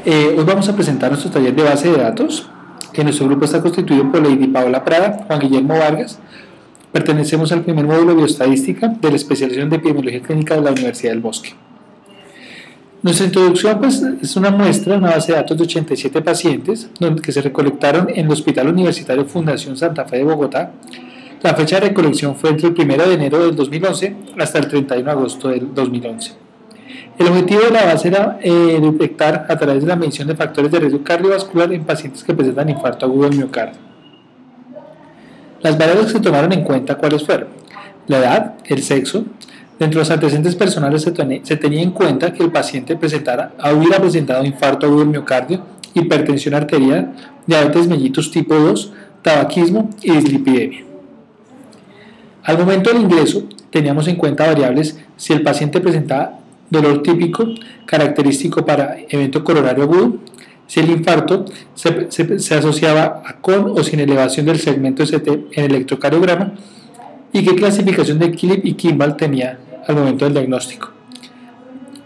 Hoy vamos a presentar nuestro taller de base de datos. Nuestro grupo está constituido por Lady Paola Prada, Juan Guillermo Vargas. Pertenecemos al primer módulo de bioestadística de la especialización de epidemiología clínica de la Universidad del Bosque. Nuestra introducción es una muestra, una base de datos de 87 pacientes que se recolectaron en el Hospital Universitario Fundación Santa Fe de Bogotá. La fecha de recolección fue entre el 1 de enero del 2011 hasta el 31 de agosto del 2011. El objetivo de la base era detectar a través de la medición de factores de riesgo cardiovascular en pacientes que presentan infarto agudo del miocardio. Las variables que se tomaron en cuenta, ¿cuáles fueron? La edad, el sexo. Dentro de los antecedentes personales se tenía en cuenta que el paciente hubiera presentado infarto agudo del miocardio, hipertensión arterial, diabetes mellitus tipo 2, tabaquismo y dislipidemia. Al momento del ingreso, teníamos en cuenta variables si el paciente presentaba dolor típico, característico para evento coronario agudo, si el infarto se asociaba con o sin elevación del segmento ST en el electrocardiograma y qué clasificación de Killip y Kimball tenía al momento del diagnóstico.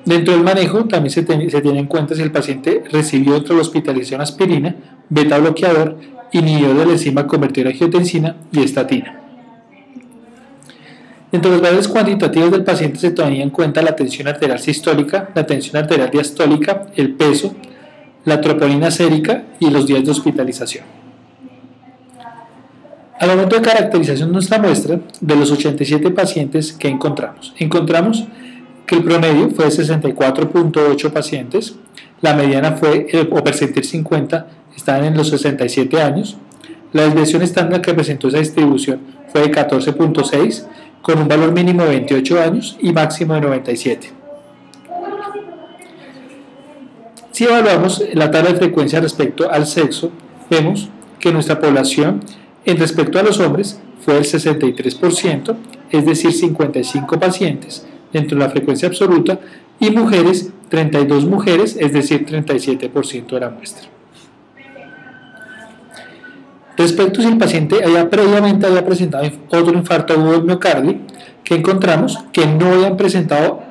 Dentro del manejo también se tiene en cuenta si el paciente recibió dentro de la hospitalización aspirina, beta bloqueador, inhibidor de la enzima convertidora de angiotensina y estatina. Dentro de las variables cuantitativas del paciente se tenía en cuenta la tensión arterial sistólica, la tensión arterial diastólica, el peso, la troponina sérica y los días de hospitalización. Al momento de caracterización de nuestra muestra, de los 87 pacientes que encontramos que el promedio fue de 64.8 pacientes, la mediana fue, o percentil 50, estaban en los 67 años, la desviación estándar que presentó esa distribución fue de 14.6, con un valor mínimo de 28 años y máximo de 97. Si evaluamos la tabla de frecuencia respecto al sexo, vemos que nuestra población en respecto a los hombres fue el 63%, es decir, 55 pacientes dentro de la frecuencia absoluta, y mujeres, 32 mujeres, es decir, 37% de la muestra. Respecto a si el paciente previamente había presentado otro infarto agudo del miocardio, que encontramos que no habían presentado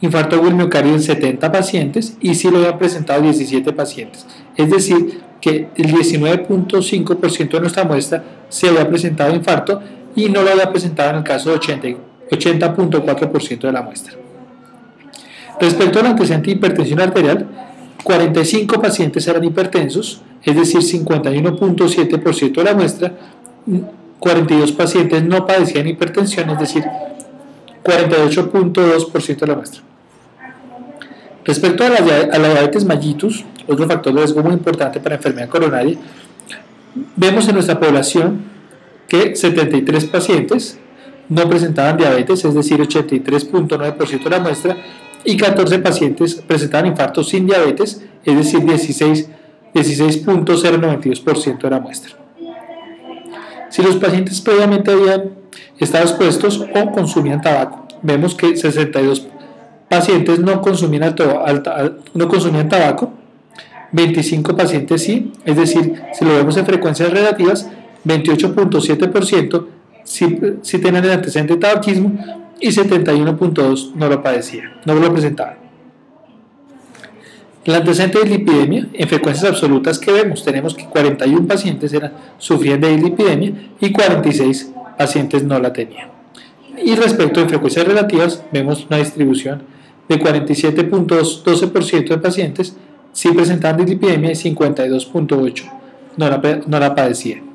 infarto agudo del miocardio en 70 pacientes y sí lo habían presentado 17 pacientes. Es decir, que el 19.5% de nuestra muestra se había presentado infarto y no lo había presentado en el caso de 80.4% de la muestra. Respecto al antecedente de hipertensión arterial, 45 pacientes eran hipertensos, es decir, 51.7% de la muestra, 42 pacientes no padecían hipertensión, es decir, 48.2% de la muestra. Respecto a la diabetes mellitus, otro factor de riesgo muy importante para enfermedad coronaria, vemos en nuestra población que 73 pacientes no presentaban diabetes, es decir, 83.9% de la muestra, y 14 pacientes presentaban infarto sin diabetes, es decir, 16.092% de la muestra. Si los pacientes previamente habían estado expuestos o consumían tabaco, vemos que 62 pacientes no consumían tabaco, 25 pacientes sí, es decir, si lo vemos en frecuencias relativas, 28.7% sí tenían el antecedente de tabaquismo y 71.2% no lo padecían, no lo presentaban. El antecedente de dislipidemia, en frecuencias absolutas que vemos, tenemos que 41 pacientes sufrían de dislipidemia y 46 pacientes no la tenían. Y respecto a frecuencias relativas, vemos una distribución de 47.12% de pacientes sí presentaban dislipidemia y 52.8% no la padecían.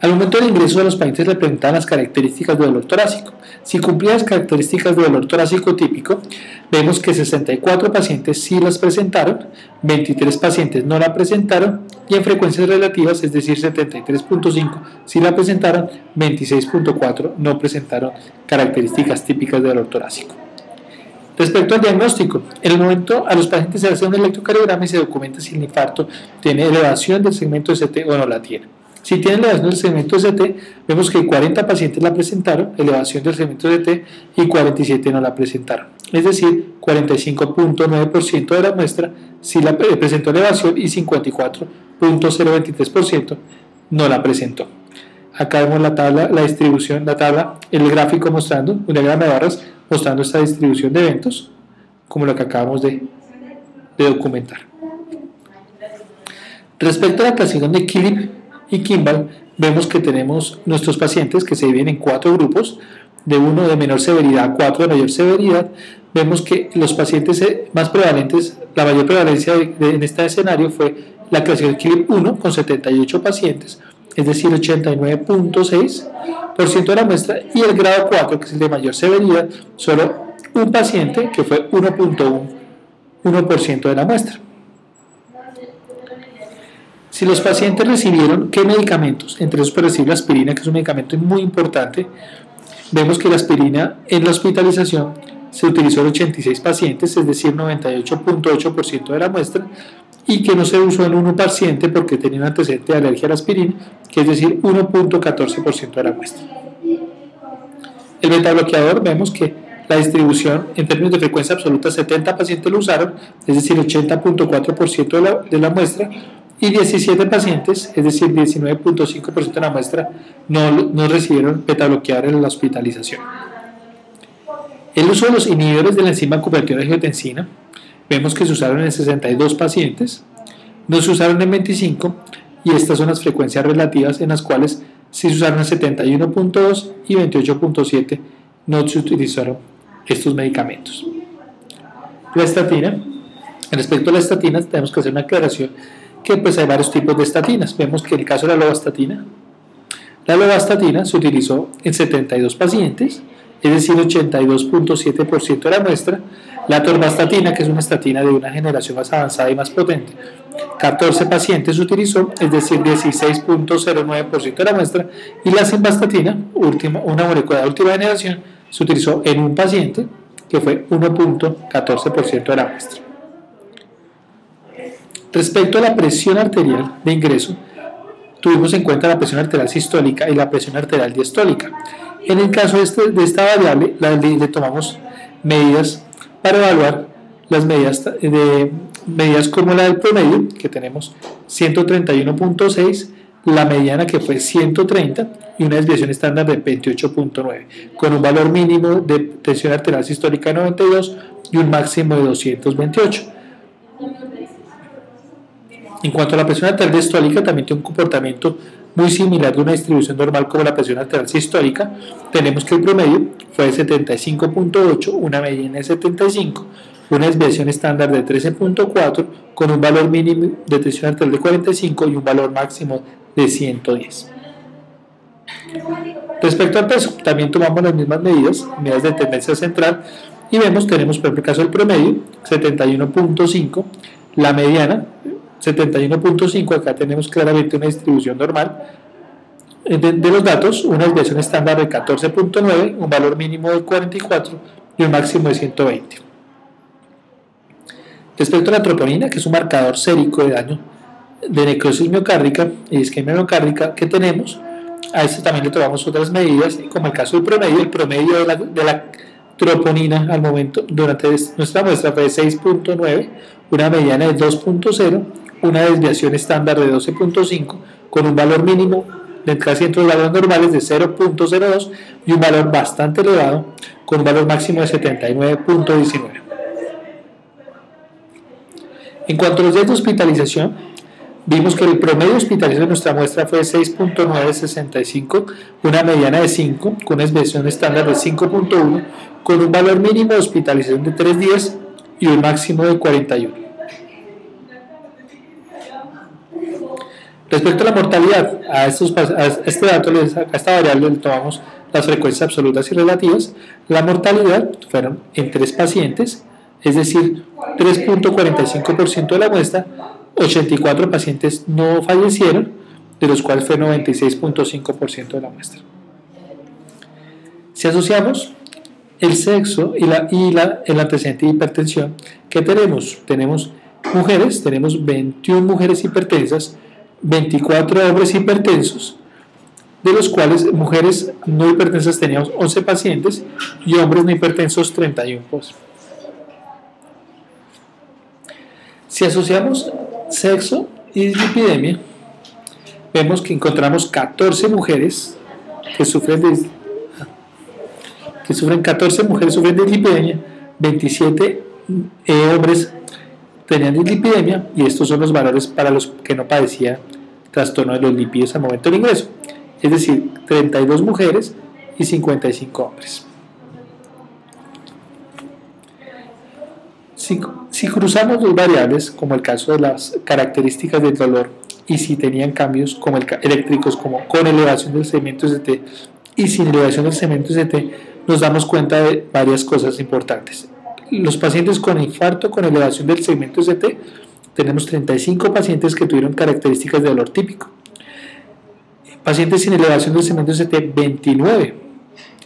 Al momento del ingreso de los pacientes le preguntaban las características de dolor torácico. Si cumplía las características de dolor torácico típico, vemos que 64 pacientes sí las presentaron, 23 pacientes no la presentaron y en frecuencias relativas, es decir, 73.5 sí la presentaron, 26.4 no presentaron características típicas de dolor torácico. Respecto al diagnóstico, en el momento a los pacientes se hace un electrocardiograma y se documenta si el infarto tiene elevación del segmento ST o no la tiene. Si tiene elevación del segmento ST, vemos que 40 pacientes la presentaron, elevación del segmento ST, y 47 no la presentaron. Es decir, 45.9% de la muestra sí la presentó elevación y 54.023% no la presentó. Acá vemos la tabla, la distribución, el gráfico mostrando, un diagrama de barras mostrando esta distribución de eventos, como lo que acabamos de de documentar. Respecto a la clasificación de Killick y Kimball, vemos que tenemos nuestros pacientes que se dividen en 4 grupos, de 1 de menor severidad a 4 de mayor severidad. Vemos que los pacientes más prevalentes, la mayor prevalencia en este escenario fue la clasificación Killick 1 con 78 pacientes, es decir, 89.6% de la muestra, y el grado 4, que es el de mayor severidad, solo un paciente, que fue 1.1% de la muestra. Si los pacientes recibieron, ¿qué medicamentos? Entre esos puede recibir la aspirina, que es un medicamento muy importante. Vemos que la aspirina en la hospitalización se utilizó en 86 pacientes, es decir, 98.8% de la muestra, y que no se usó en un paciente porque tenía un antecedente de alergia a la aspirina, que es decir, 1.14% de la muestra. El betabloqueador, vemos que la distribución en términos de frecuencia absoluta, 70 pacientes lo usaron, es decir, 80.4% de la muestra, y 17 pacientes, es decir, 19.5% de la muestra, no recibieron betabloqueador en la hospitalización. El uso de los inhibidores de la enzima convertidora de angiotensina, vemos que se usaron en 62 pacientes, no se usaron en 25, y estas son las frecuencias relativas en las cuales sí se usaron en 71.2 y 28.7 no se utilizaron estos medicamentos. La estatina, respecto a la estatina tenemos que hacer una aclaración que pues hay varios tipos de estatinas. Vemos que en el caso de la lovastatina se utilizó en 72 pacientes, es decir, 82.7% de la muestra. La atorvastatina, que es una estatina de una generación más avanzada y más potente, 14 pacientes se utilizó, es decir, 16.09% de la muestra. Y la simvastatina, una molécula de última generación, se utilizó en un paciente, que fue 1.14% de la muestra. Respecto a la presión arterial de ingreso, tuvimos en cuenta la presión arterial sistólica y la presión arterial diastólica. En el caso de esta variable, le tomamos medidas para evaluar las medidas como la del promedio, que tenemos 131.6, la mediana, que fue 130, y una desviación estándar de 28.9, con un valor mínimo de tensión arterial sistólica de 92 y un máximo de 228. En cuanto a la presión arterial diastólica, también tiene un comportamiento muy similar de una distribución normal como la presión arterial sistólica. Tenemos que el promedio fue de 75.8, una mediana de 75, una desviación estándar de 13.4, con un valor mínimo de tensión arterial de 45 y un valor máximo de 110. Respecto al peso, también tomamos las mismas medidas de tendencia central, y vemos, tenemos por ejemplo el caso del promedio, 71.5, la mediana, 71.5, acá tenemos claramente una distribución normal de los datos, una desviación estándar de 14.9, un valor mínimo de 44 y un máximo de 120. Respecto a la troponina, que es un marcador sérico de daño de necrosis miocárdica y isquemia miocárdica que tenemos, a esto también le tomamos otras medidas, como el caso del promedio. El promedio de la troponina al momento durante nuestra muestra fue de 6.9, una mediana de 2.0, una desviación estándar de 12.5, con un valor mínimo casi entre los valores normales de 0.02 y un valor bastante elevado con un valor máximo de 79.19. En cuanto a los días de hospitalización, vimos que el promedio de hospitalización de nuestra muestra fue de 6.965, una mediana de 5, con una desviación estándar de 5.1, con un valor mínimo de hospitalización de 3 días y un máximo de 41. Respecto a la mortalidad, a este dato, a esta variable le tomamos las frecuencias absolutas y relativas. La mortalidad fueron en 3 pacientes, es decir, 3.45% de la muestra, 84 pacientes no fallecieron, de los cuales fue 96.5% de la muestra. Si asociamos el sexo y el antecedente de hipertensión, ¿qué tenemos? Tenemos mujeres, tenemos 21 mujeres hipertensas, 24 hombres hipertensos, de los cuales mujeres no hipertensas teníamos 11 pacientes y hombres no hipertensos 31. Si asociamos sexo y dislipidemia, vemos que encontramos 14 mujeres que sufren 14 mujeres sufren de dislipidemia, 27 hombres tenían dislipidemia, y estos son los valores para los que no padecían trastorno de los lípidos al momento del ingreso, es decir, 32 mujeres y 55 hombres. Si cruzamos dos variables, como el caso de las características del dolor, y si tenían cambios como eléctricos, como con elevación del segmento ST y sin elevación del segmento ST, nos damos cuenta de varias cosas importantes. Los pacientes con infarto con elevación del segmento ST, tenemos 35 pacientes que tuvieron características de dolor típico. Pacientes sin elevación del segmento ST, 29.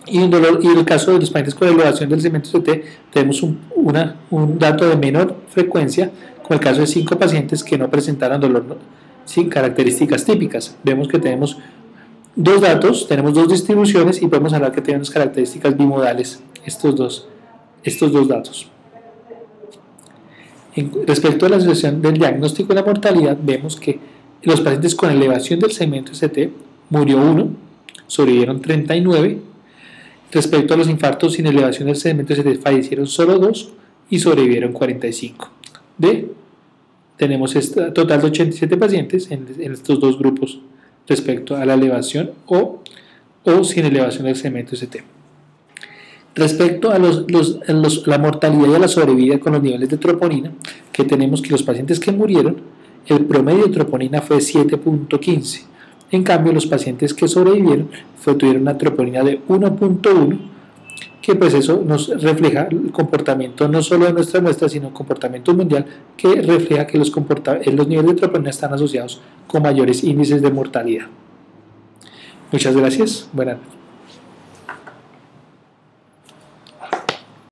Y en el caso de los pacientes con elevación del segmento ST, tenemos un dato de menor frecuencia, como el caso de 5 pacientes que no presentaron dolor sin características típicas. Vemos que tenemos dos datos, tenemos dos distribuciones, y podemos hablar que tienen unas características bimodales estos dos datos. Respecto a la asociación del diagnóstico y la mortalidad, vemos que los pacientes con elevación del segmento ST, murió 1, sobrevivieron 39. Respecto a los infartos sin elevación del segmento ST, fallecieron solo 2 y sobrevivieron 45. Tenemos este total de 87 pacientes en estos dos grupos respecto a la elevación o sin elevación del segmento ST. Respecto a la mortalidad y a la sobrevida con los niveles de troponina, que tenemos que los pacientes que murieron, el promedio de troponina fue 7.15. En cambio, los pacientes que sobrevivieron tuvieron una troponina de 1.1, que pues eso nos refleja el comportamiento no solo de nuestra muestra, sino el comportamiento mundial, que refleja que los niveles de troponina están asociados con mayores índices de mortalidad. Muchas gracias. Buenas noches.